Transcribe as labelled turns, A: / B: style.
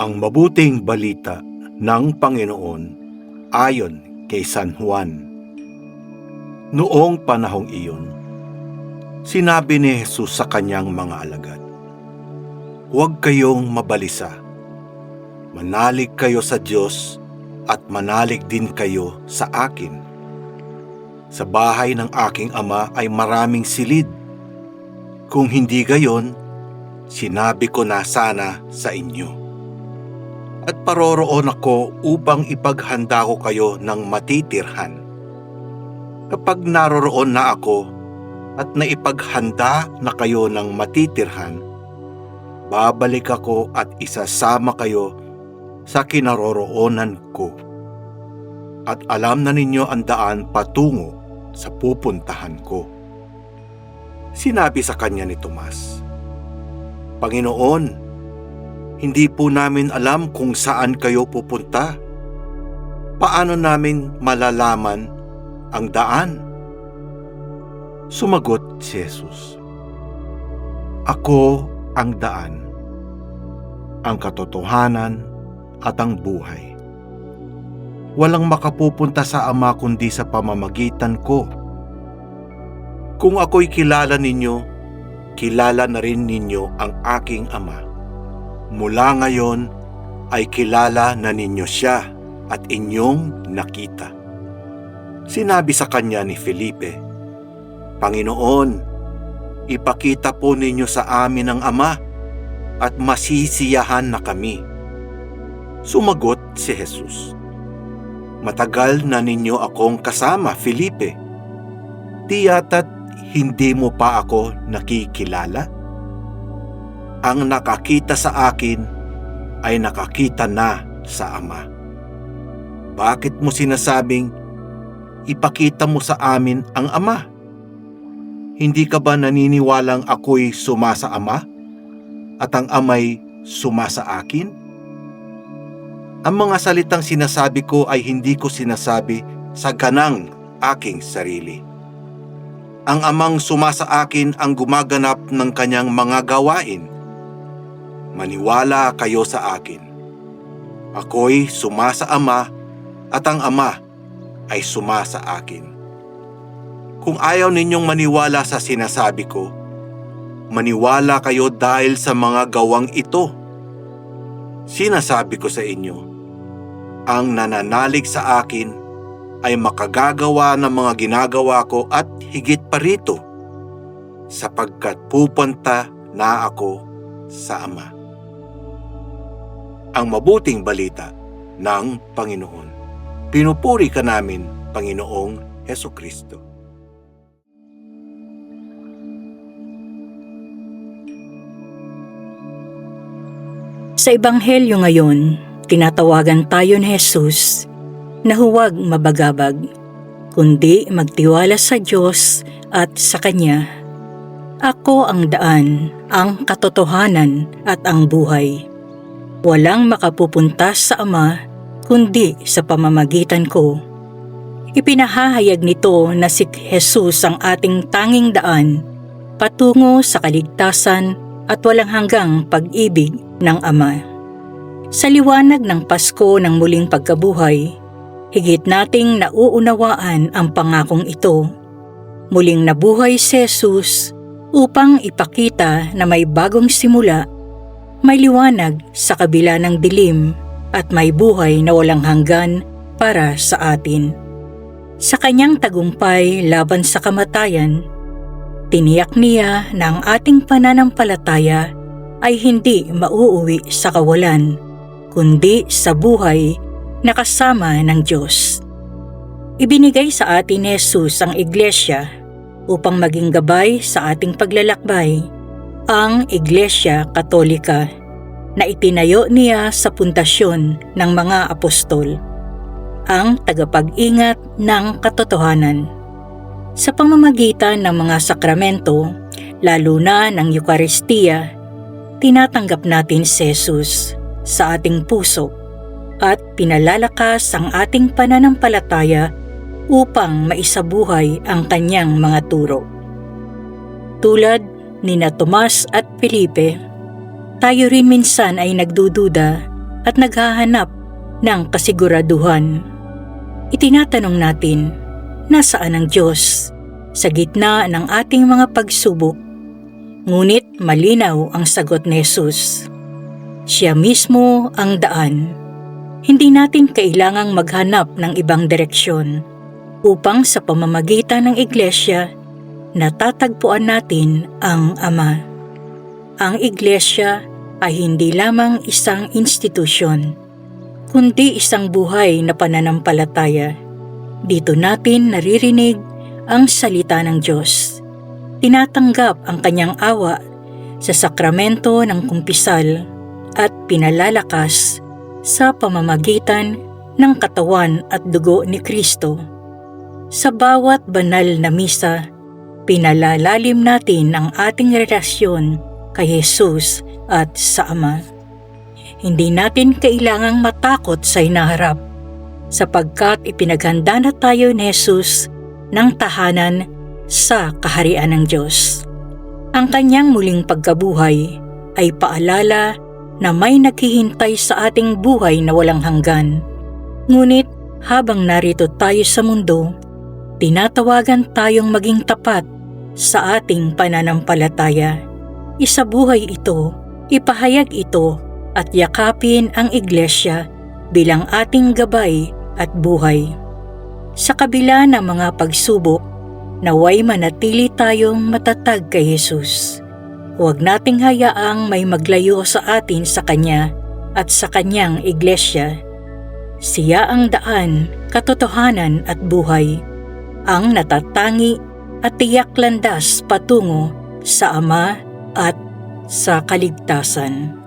A: Ang mabuting balita ng Panginoon ayon kay San Juan. Noong panahong iyon, sinabi ni Jesus sa kanyang mga alagad, "Huwag kayong mabalisa. Manalig kayo sa Diyos at manalig din kayo sa akin. Sa bahay ng aking Ama ay maraming silid. Kung hindi gayon, sinabi ko na sana sa inyo. At paroroon ako upang ipaghanda ko kayo ng matitirhan. Kapag naroroon na ako at naipaghanda na kayo ng matitirhan, babalik ako at isasama kayo sa kinaroroonan ko. At alam na ninyo ang daan patungo sa pupuntahan ko." Sinabi sa kanya ni Tomas, "Panginoon, hindi po namin alam kung saan kayo pupunta. Paano namin malalaman ang daan?" Sumagot si Jesus, "Ako ang daan, ang katotohanan at ang buhay. Walang makapupunta sa Ama kundi sa pamamagitan ko. Kung ako'y kilala ninyo, kilala na rin ninyo ang aking Ama. Mula ngayon ay kilala na ninyo siya at inyong nakita." Sinabi sa kanya ni Felipe, "Panginoon, ipakita po ninyo sa amin ang Ama at masisiyahan na kami." Sumagot si Jesus, "Matagal na ninyo akong kasama, Felipe. Di yata't hindi mo pa ako nakikilala? Ang nakakita sa akin ay nakakita na sa Ama. Bakit mo sinasabing, ipakita mo sa amin ang Ama? Hindi ka ba naniniwalang ako'y suma sa Ama at ang Ama'y suma sa akin? Ang mga salitang sinasabi ko ay hindi ko sinasabi sa ganang aking sarili. Ang Amang suma sa akin ang gumaganap ng kanyang mga gawain. Maniwala kayo sa akin. Ako'y suma sa Ama at ang Ama ay suma sa akin. Kung ayaw ninyong maniwala sa sinasabi ko, maniwala kayo dahil sa mga gawang ito. Sinasabi ko sa inyo, ang nananalig sa akin ay makagagawa ng mga ginagawa ko at higit pa rito, sapagkat pupunta na ako sa Ama." Ang mabuting balita ng Panginoon. Pinupuri ka namin, Panginoong Hesukristo.
B: Sa Ebanghelyo ngayon, tinatawagan tayo ni Jesus na huwag mabagabag, kundi magtiwala sa Diyos at sa Kanya. "Ako ang daan, ang katotohanan at ang buhay. Walang makapupunta sa Ama kundi sa pamamagitan ko." Ipinahahayag nito na si Jesus ang ating tanging daan patungo sa kaligtasan at walang hanggang pag-ibig ng Ama. Sa liwanag ng Pasko ng muling pagkabuhay, higit nating nauunawaan ang pangakong ito. Muling nabuhay si Jesus upang ipakita na may bagong simula, may liwanag sa kabila ng dilim at may buhay na walang hanggan para sa atin. Sa kanyang tagumpay laban sa kamatayan, tiniyak niya na ang ating pananampalataya ay hindi mauuwi sa kawalan, kundi sa buhay na kasama ng Diyos. Ibinigay sa atin ni Jesus ang Iglesia upang maging gabay sa ating paglalakbay, ang Iglesia Katolika na itinayo niya sa pundasyon ng mga apostol, ang tagapag-ingat ng katotohanan. Sa pamamagitan ng mga sakramento, lalo na ng Eucharistia, tinatanggap natin si Jesus sa ating puso at pinalalakas ang ating pananampalataya upang maisabuhay ang kanyang mga turo. Tulad ni Tomas at Felipe, tayo rin minsan ay nagdududa at naghahanap ng kasiguraduhan. Itinatanong natin, nasaan ang Diyos sa gitna ng ating mga pagsubok? Ngunit malinaw ang sagot ni Jesus. Siya mismo ang daan. Hindi natin kailangang maghanap ng ibang direksyon upang sa pamamagitan ng iglesia natatagpuan natin ang Ama. Ang iglesia ay hindi lamang isang institusyon, kundi isang buhay na pananampalataya. Dito natin naririnig ang salita ng Diyos. Tinatanggap ang kanyang awa sa sakramento ng kumpisal at pinalalakas sa pamamagitan ng katawan at dugo ni Kristo. Sa bawat banal na misa, pinalalalim natin ang ating relasyon kay Jesus at sa Ama. Hindi natin kailangang matakot sa hinaharap, sapagkat ipinaghanda na tayo ni Jesus ng tahanan sa kaharian ng Diyos. Ang kanyang muling pagkabuhay ay paalala na may naghihintay sa ating buhay na walang hanggan. Ngunit habang narito tayo sa mundo, tinatawagan tayong maging tapat sa ating pananampalataya. Isabuhay ito, ipahayag ito at yakapin ang iglesia bilang ating gabay at buhay. Sa kabila ng mga pagsubok, naway manatili tayong matatag kay Jesus. Huwag nating hayaang may maglayo sa atin sa Kanya at sa Kanyang iglesia. Siya ang daan, katotohanan at buhay, ang natatangi at tiyak landas patungo sa Ama at sa kaligtasan.